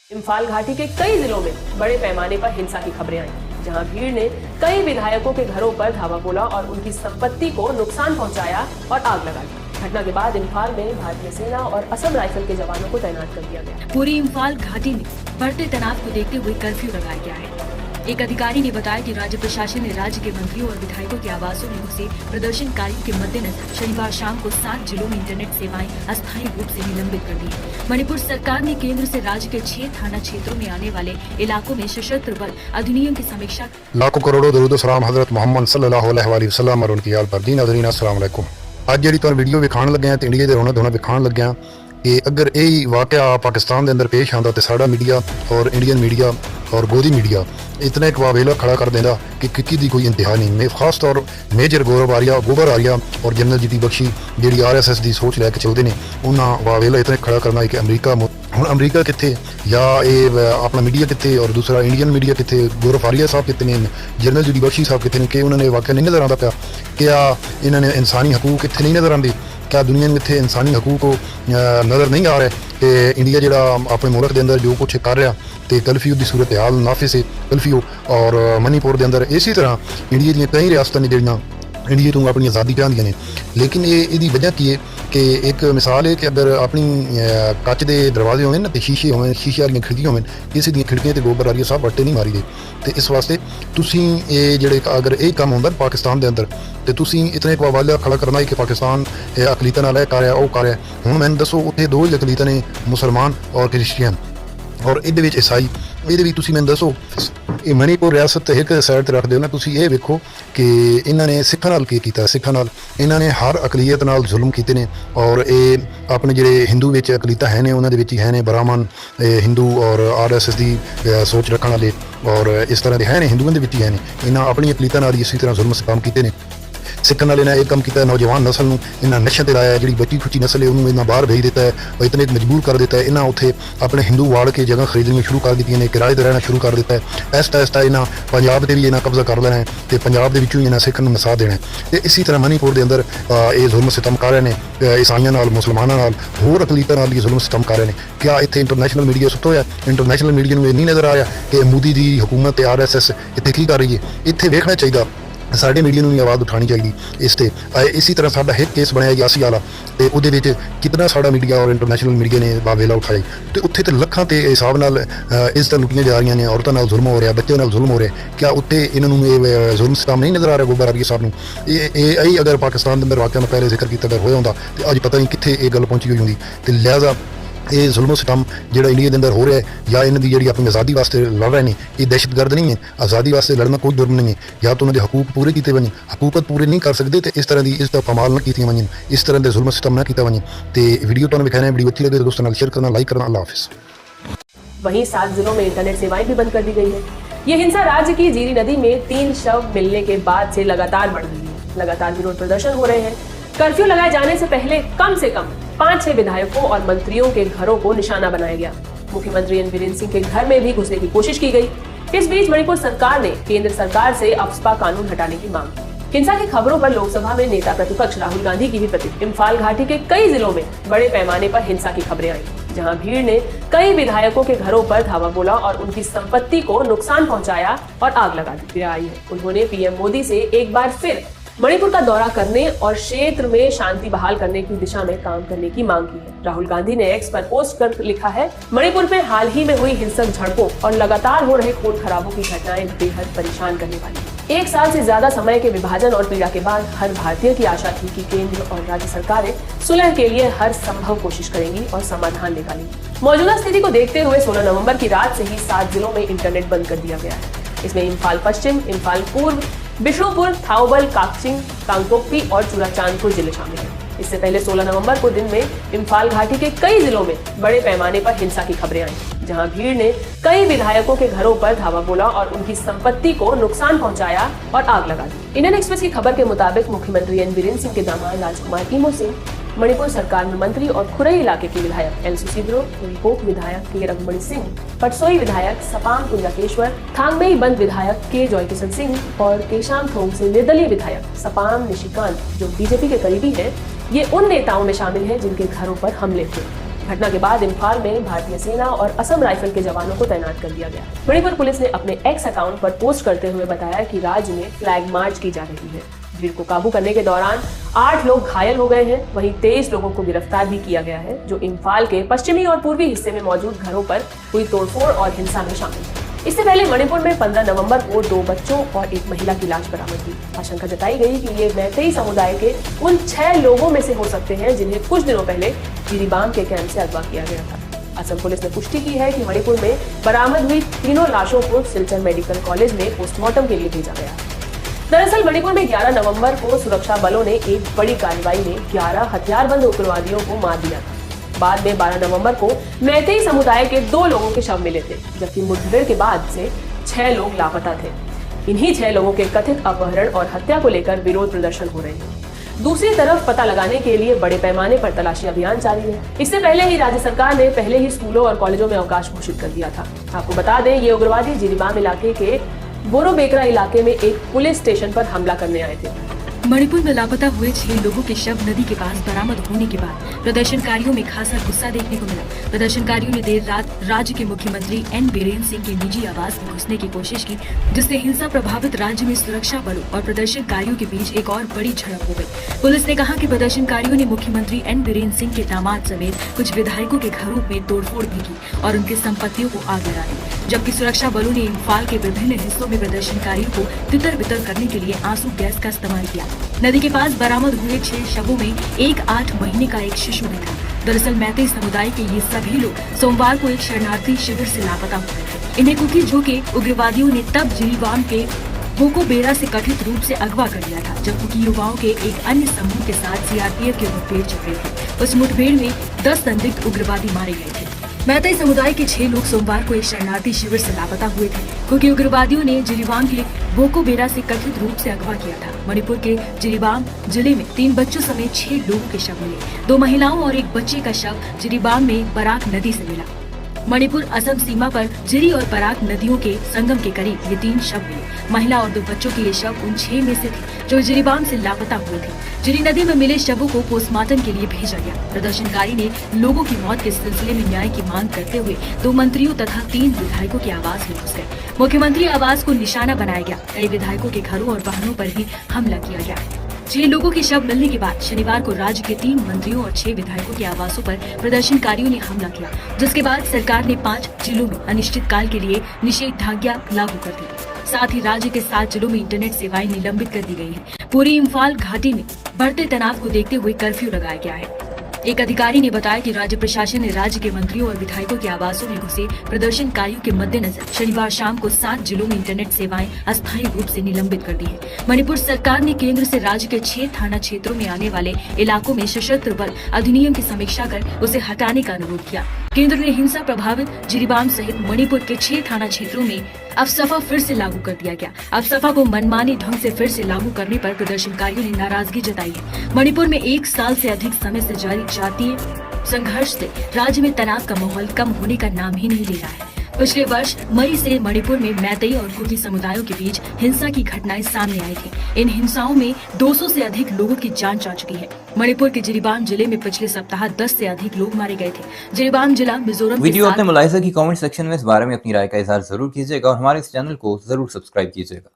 इम्फाल घाटी के कई जिलों में बड़े पैमाने पर हिंसा की खबरें आई, जहां भीड़ ने कई विधायकों के घरों पर धावा बोला और उनकी संपत्ति को नुकसान पहुंचाया और आग लगा दी। घटना के बाद इम्फाल में भारतीय सेना और असम राइफल के जवानों को तैनात कर दिया गया। पूरी इम्फाल घाटी में बढ़ते तनाव को देखते हुए कर्फ्यू लगाया गया है। एक अधिकारी ने बताया कि राज्य प्रशासन ने राज्य के मंत्रियों और विधायकों के आवासों में घुसे प्रदर्शनकारियों के मद्देनजर शनिवार शाम को 7 जिलों में इंटरनेट सेवाएं अस्थायी रूप से निलंबित कर दी। मणिपुर सरकार ने केंद्र से राज्य के 6 थाना क्षेत्रों में आने वाले इलाकों में सशस्त्र बल अधिनियम की समीक्षा। लाखों करोड़ों दरूद सलाम हजरत मोहम्मद सल्लल्लाहु अलैहि वसल्लम और उनकी आल पर दीन अदरीन अस्सलाम वालेकुम। ਅੱਜ ਜਿਹੜੀ ਤੁਹਾਨੂੰ ਵੀਡੀਓ ਵਿਖਾਣ ਲੱਗਿਆ ਤੇ ਇੰਡੀਆ ਦੇ ਰੋਣਾ ਵਿਖਾਣ ਲੱਗਿਆ ਕਿ ਅਗਰ ਇਹ ਵਾਕਿਆ ਪਾਕਿस्तान ਦੇ ਅੰਦਰ ਪੇਸ਼ ਆਂਦਾ ਤੇ ਸਾਡਾ ਮੀਡੀਆ ਔਰ ਇੰਡੀਅਨ ਮੀਡੀਆ और गोदी मीडिया इतना एक वावेला खड़ा कर देंदा कि किसी की कोई इंतहा नहीं। मैं खास तौर मेजर गोबर आरिया और जनरल जीती बख्शी जी RSS की सोच लैके चलते हैं उन्होंने वावेला इतना खड़ा करना कि अमरीका हुण अमरीका कितने या ये अपना मीडिया कितने और दूसरा इंडियन मीडिया कितने, गौरव आरिया साहब कितने, जनरल जीती बख्शी साहब कितने कि उन्होंने वाकया नहीं नज़र आता पाया क्या इन्होंने इंसानी हकूक इतने नहीं नज़र आते, क्या दुनिया में इतने इंसानी हकूक को नज़र नहीं आ रहा कि इंडिया जो अपने मुल्क के अंदर जो कुछ कर रहा तो कर्फ्यू की सूरत हाल नाफिस है कर्फ्यू और मणिपुर के अंदर इसी तरह इंडिया दी कई रियासतां ने जिहड़ियां इंडिया तो अपनी आज़ादी चाहदियां ने, लेकिन ये वजह की है कि एक मिसाल है कि अगर अपनी कच के दरवाजे होवे ना तो शीशे वाली खिड़कियां होवे, किसी दी खिड़कियां ते गोबर आरिया साहब बट्टे नहीं मारी दे। तो इस वास्ते तुसीं ये जेह्ड़े अगर ये काम होंदा पाकिस्तान के अंदर तो तुसीं इतना एक वाला खड़ा करना है कि पाकिस्तान अकलीतां नाल कर रहा वो कर रहा। हुण मैनूं दसो उत्थे दो ही अकलीतां ने, मुसलमान और क्रिश्चियन और इहदे विच ईसाई। ਇਹਦੇ ਵੀ ਤੁਸੀਂ ਮੈਨੂੰ ਦੱਸੋ ਇਹ ਮਣੀਪੁਰ ਰਿਆਸਤ ਇੱਕ ਸਾਈਡ ਤੇ ਰੱਖ ਦਿਓ ਨਾ, ਤੁਸੀਂ ਇਹ ਵੇਖੋ ਕਿ ਇਹਨਾਂ ਨੇ ਸਿੱਖਾਂ ਨਾਲ ਕੀ ਕੀਤਾ। ਸਿੱਖਾਂ ਨਾਲ ਇਹਨਾਂ ਨੇ ਹਰ ਅਕਲੀਅਤ ਨਾਲ ਜ਼ੁਲਮ ਕੀਤੇ ਨੇ ਔਰ ਇਹ ਆਪਣੇ ਜਿਹੜੇ ਹਿੰਦੂ ਵਿੱਚ ਅਕਲੀਤਾਂ ਹੈ ਨੇ ਉਹਨਾਂ ਦੇ ਵਿੱਚ ਹੀ ਹੈ ਨੇ ਬ੍ਰਾਹਮਣ ਹਿੰਦੂ ਔਰ RSS ਦੀ ਸੋਚ ਰੱਖਣ ਵਾਲੇ ਔਰ ਇਸ ਤਰ੍ਹਾਂ ਦੇ ਹੈ ਨੇ ਹਿੰਦੂਆਂ ਦੇ ਵਿੱਚ ਹੀ ਹੈ ਨੇ। ਇਹਨਾਂ ਆਪਣੀ ਅਕਲੀਤਾਂ ਨਾਲ ਇਸੇ ਤਰ੍ਹਾਂ ਜ਼ੁਲਮ ਸਤਾਮ ਕੀਤੇ ਨੇ। सिखन वाले ने एक काम किया नौजवान नस्ल में इन्हें नशे से लाया, जी बची खुची नस्ल है उन्होंने इन्हें बाहर भेज देता है और इतने मजबूर कर देता है। इन्हें उत्थे अपने हिंदू वाड़ के जगह खरीदनी शुरू कर दी ने, किराए पर रहना शुरू कर दिता है। ऐसा इन्हें पंजाब से भी इन्हें कब्जा कर लेना है तो पंजाब के इन्हें सिखन नसा देना है। तो इसी तरह मणिपुर के अंदर ये जुल्म सितम कर रहे हैं ईसाइयों नाल, मुसलमानों नाल, होर अकलीतां नाल ये जुल्म सितम कर रहे हैं। क्या इतने इंटरनेशनल मीडिया सुत्ता होया? इंटरनेशनल मीडिया में नहीं नज़र आ रहा कि मोदी की हुकूमत RSS इतने की कर रही है? इतने वेखना चाहिए साढ़े मीडिया में आवाज़ उठानी चाहिए इस ते। इसी तरह साडा हिट केस बनाया गया वाला तो वो कितना साड़ा मीडिया और इंटरनेशनल मीडिया ने वावेला उठाया तो उत्थे तो लखां के हिसाब नाल इज्जतां लुटियां जा रही ने, औरतों नाल जुल्म हो रहा, बच्चों नाल जुल्म हो रहा। क्या उत्ते इन्होंने जुल्म सितम नहीं नज़र आ रहा गोबर आरिया साहब नूं? यही अगर पाकिस्तान के अंदर वाकया मैं पहले जिक्र किया अगर होया होंदा तो अज पता नहीं कित्थे ये गल पहुंची हुई होंदी। तो लिहाजा ये जुल्म सितम जो इंडिया के अंदर हो रहा है या इन्होंनी जी अपनी आज़ादी वास्ते लड़ रहे हैं ये दहशतगर्द नहीं है। आज़ादी वास्ते लड़ना कोई जुर्म नहीं है, या तो उन्होंने हकूक पूरे किए वजन हकूकत पूरे नहीं कर सकते तो इस तरह की इज्जत कमाल न की वजन, इस तरह के जुल्म सितम न किया वजन। तो वीडियो तुहानूं विखाना वीडियो अच्छी लगे तो दोस्तों शेयर करना, लाइक करना। अल्लाह हाफिज़। वहीं 7 जिलों में इंटरनेट सेवाएं भी बंद कर दी गई है। ये हिंसा राज्य की जीरी नदी में 3 शव मिलने के बाद से लगातार बढ़ रही है। लगातार विरोध प्रदर्शन हो रहे हैं। कर्फ्यू लगाए जाने से पहले कम से कम 5-6 विधायकों और मंत्रियों के घरों को निशाना बनाया गया। मुख्यमंत्री एन बीरेन सिंह के घर में भी घुसने की कोशिश की गई। इस बीच मणिपुर सरकार ने केंद्र सरकार से अफस्पा कानून हटाने की मांग की। हिंसा की खबरों पर लोकसभा में नेता प्रतिपक्ष राहुल गांधी की भी प्रतिक्रिया। इम्फाल घाटी के कई जिलों में बड़े पैमाने पर हिंसा की खबरें आई, जहां भीड़ ने कई विधायकों के घरों पर धावा बोला और उनकी संपत्ति को नुकसान पहुंचाया और आग लगा दी आई है। उन्होंने PM मोदी से एक बार फिर मणिपुर का दौरा करने और क्षेत्र में शांति बहाल करने की दिशा में काम करने की मांग की है। राहुल गांधी ने X पर पोस्ट कर लिखा है, मणिपुर में हाल ही में हुई हिंसक झड़पों और लगातार हो रहे खून खराबों की घटनाएं बेहद परेशान करने वाली है। 1 साल से ज्यादा समय के विभाजन और पीड़ा के बाद हर भारतीय की आशा थी कि केंद्र और राज्य सरकारें सुलह के लिए हर संभव कोशिश करेंगी और समाधान निकालेंगी। मौजूदा स्थिति को देखते हुए 16 नवंबर की रात से ही 7 जिलों में इंटरनेट बंद कर दिया गया है। इसमें इम्फाल पश्चिम, इम्फाल पूर्व, बिष्णुपुर, थाउबल, काकचिंग, कांगपोक्पी और चूड़ाचांदपुर जिले शामिल हैं। इससे पहले 16 नवंबर को दिन में इम्फाल घाटी के कई जिलों में बड़े पैमाने पर हिंसा की खबरें आई, जहां भीड़ ने कई विधायकों के घरों पर धावा बोला और उनकी संपत्ति को नुकसान पहुंचाया और आग लगा दी। इंडियन एक्सप्रेस की खबर के मुताबिक मुख्यमंत्री एन बीरेन सिंह के दामाद राजकुमार इमो सिंह, मणिपुर सरकार में मंत्री और खुरई इलाके के विधायक एल सुसीद्रो, रिपोक विधायक के रघुमणि सिंह, पटसोई विधायक सपाम कुंजाकेश्वर, थांगमेई बंद विधायक के जॉय किशन सिंह और केशाम थोंग से निर्दलीय विधायक सपाम निशिकांत जो बीजेपी के करीबी है, ये उन नेताओं में शामिल है जिनके घरों पर हमले हुए। घटना के बाद इम्फाल में भारतीय सेना और असम राइफल के जवानों को तैनात कर दिया गया। मणिपुर पुलिस ने अपने एक्स अकाउंट पर पोस्ट करते हुए बताया कि राज्य में फ्लैग मार्च की जा रही है। भीड़ को काबू करने के दौरान 8 लोग घायल हो गए हैं, वहीं 23 लोगों को गिरफ्तार भी किया गया है, जो इम्फाल के पश्चिमी और पूर्वी हिस्से में मौजूद घरों पर हुई तोड़फोड़ और हिंसा में शामिल है। इससे पहले मणिपुर में 15 नवंबर को 2 बच्चों और एक महिला की लाश बरामद हुई। आशंका जताई गई कि ये मैतेई समुदाय के उन 6 लोगों में से हो सकते हैं जिन्हें कुछ दिनों पहले जिरीबाम के कैंप से अगवा किया गया था। असम पुलिस ने पुष्टि की है कि मणिपुर में बरामद हुई तीनों लाशों को सिलचर मेडिकल कॉलेज में पोस्टमार्टम के लिए भेजा गया। दरअसल मणिपुर में 11 नवंबर को सुरक्षा बलों ने एक बड़ी कार्रवाई में 11 हथियारबंद उग्रवादियों को मार दिया था। बाद में 12 नवंबर को मैतेई समुदाय के 2 लोगों के शव मिले थे, जबकि मुठभेड़ के बाद से 6 लोग लापता थे। इन्हीं 6 लोगों के कथित अपहरण और हत्या को लेकर विरोध प्रदर्शन हो रहे हैं। दूसरी तरफ पता लगाने के लिए बड़े पैमाने पर तलाशी अभियान जारी है। इससे पहले ही राज्य सरकार ने पहले ही स्कूलों और कॉलेजों में अवकाश घोषित कर दिया था। आपको बता दें, ये उग्रवादी जिरीबाम इलाके के बोरोबेकरा इलाके में एक पुलिस स्टेशन पर हमला करने आए थे। मणिपुर में लापता हुए 6 लोगों के शव नदी के पास बरामद होने के बाद प्रदर्शनकारियों में खासा गुस्सा देखने को मिला। प्रदर्शनकारियों ने देर रात राज्य के मुख्यमंत्री एन बीरेन सिंह के निजी आवास में घुसने की कोशिश की, जिससे हिंसा प्रभावित राज्य में सुरक्षा बलों और प्रदर्शनकारियों के बीच एक और बड़ी झड़प हो गई। पुलिस ने कहा कि प्रदर्शनकारियों ने मुख्यमंत्री एन बीरेन सिंह के दामाद समेत कुछ विधायकों के घरों में तोड़फोड़ भी की और उनकी संपत्तियों को आग लगा दी, जबकि सुरक्षा बलों ने इम्फाल के विभिन्न हिस्सों में प्रदर्शनकारियों को तितर बितर करने के लिए आंसू गैस का इस्तेमाल किया। नदी के पास बरामद हुए 6 शवों में एक 8 महीने का एक शिशु भी था। दरअसल मैतेई समुदाय के ये सभी लोग सोमवार को एक शरणार्थी शिविर से लापता हुए थे। इन्हें कुकी झोके उग्रवादियों ने तब जिरीबाम के बोकोबेरा से कथित रूप से अगवा कर लिया था, जब कुकी युवाओं के एक अन्य समूह के साथ सीआरपीएफ के मुठभेड़ छिड़ रहे थे। उस मुठभेड़ में 10 संदिग्ध उग्रवादी मारे गए थे। मैतेई समुदाय के 6 लोग सोमवार को एक शरणार्थी शिविर से लापता हुए थे, क्योंकि उग्रवादियों ने जिरीबाम के बोकोबेरा से कथित रूप से अगवा किया था। मणिपुर के जिरीबाम जिले में 3 बच्चों समेत 6 लोगों के शव मिले। 2 महिलाओं और एक बच्चे का शव जिरीबाम में बराक नदी से मिला। मणिपुर असम सीमा पर जिरी और बराक नदियों के संगम के करीब ये 3 शव मिले। महिला और 2 बच्चों के ये शव उन 6 में से थे जो जिरीबाम से लापता हुए थे। जिरी नदी में मिले शवों को पोस्टमार्टम के लिए भेजा गया। प्रदर्शनकारी ने लोगों की मौत के सिलसिले में न्याय की मांग करते हुए 2 मंत्रियों तथा 3 विधायकों के आवास में घुस गए। मुख्यमंत्री आवास को निशाना बनाया गया। कई विधायकों के घरों और वाहनों पर भी हमला किया गया। 6 लोगों के शव मिलने के बाद शनिवार को राज्य के 3 मंत्रियों और 6 विधायकों के आवासों पर प्रदर्शनकारियों ने हमला किया, जिसके बाद सरकार ने 5 जिलों में अनिश्चितकाल के लिए निषेधाज्ञा लागू कर दी। साथ ही राज्य के 7 जिलों में इंटरनेट सेवाएं निलंबित कर दी गई हैं। पूरी इम्फाल घाटी में बढ़ते तनाव को देखते हुए कर्फ्यू लगाया गया है। एक अधिकारी ने बताया कि राज्य प्रशासन ने राज्य के मंत्रियों और विधायकों के आवासों में घुसे प्रदर्शनकारियों के मद्देनजर शनिवार शाम को 7 जिलों में इंटरनेट सेवाएं अस्थायी रूप से निलंबित कर दी है। मणिपुर सरकार ने केंद्र से राज्य के 6 थाना क्षेत्रों में आने वाले इलाकों में सशस्त्र बल अधिनियम की समीक्षा कर उसे हटाने का अनुरोध किया। केंद्र ने हिंसा प्रभावित जिरीबाम सहित मणिपुर के 6 थाना क्षेत्रों में अफसफा फिर से लागू कर दिया गया। अफसफा को मनमानी ढंग से फिर से लागू करने पर प्रदर्शनकारियों ने नाराजगी जताई है। मणिपुर में 1 साल से अधिक समय से जारी जातीय संघर्ष से राज्य में तनाव का माहौल कम होने का नाम ही नहीं ले रहा है। पिछले वर्ष मई से मणिपुर में मैतेई और कुकी समुदायों के बीच हिंसा की घटनाएं सामने आई थी। इन हिंसाओं में 200 से अधिक लोगों की जान जा चुकी है। मणिपुर के जिरीबाम जिले में पिछले सप्ताह 10 से अधिक लोग मारे गए थे। जिरीबाम जिला मिजोरम वीडियो अपने मुलाहिजा की कमेंट सेक्शन में इस बारे में अपनी राय का इजहार जरूर कीजिएगा और हमारे इस चैनल को जरूर सब्सक्राइब कीजिएगा।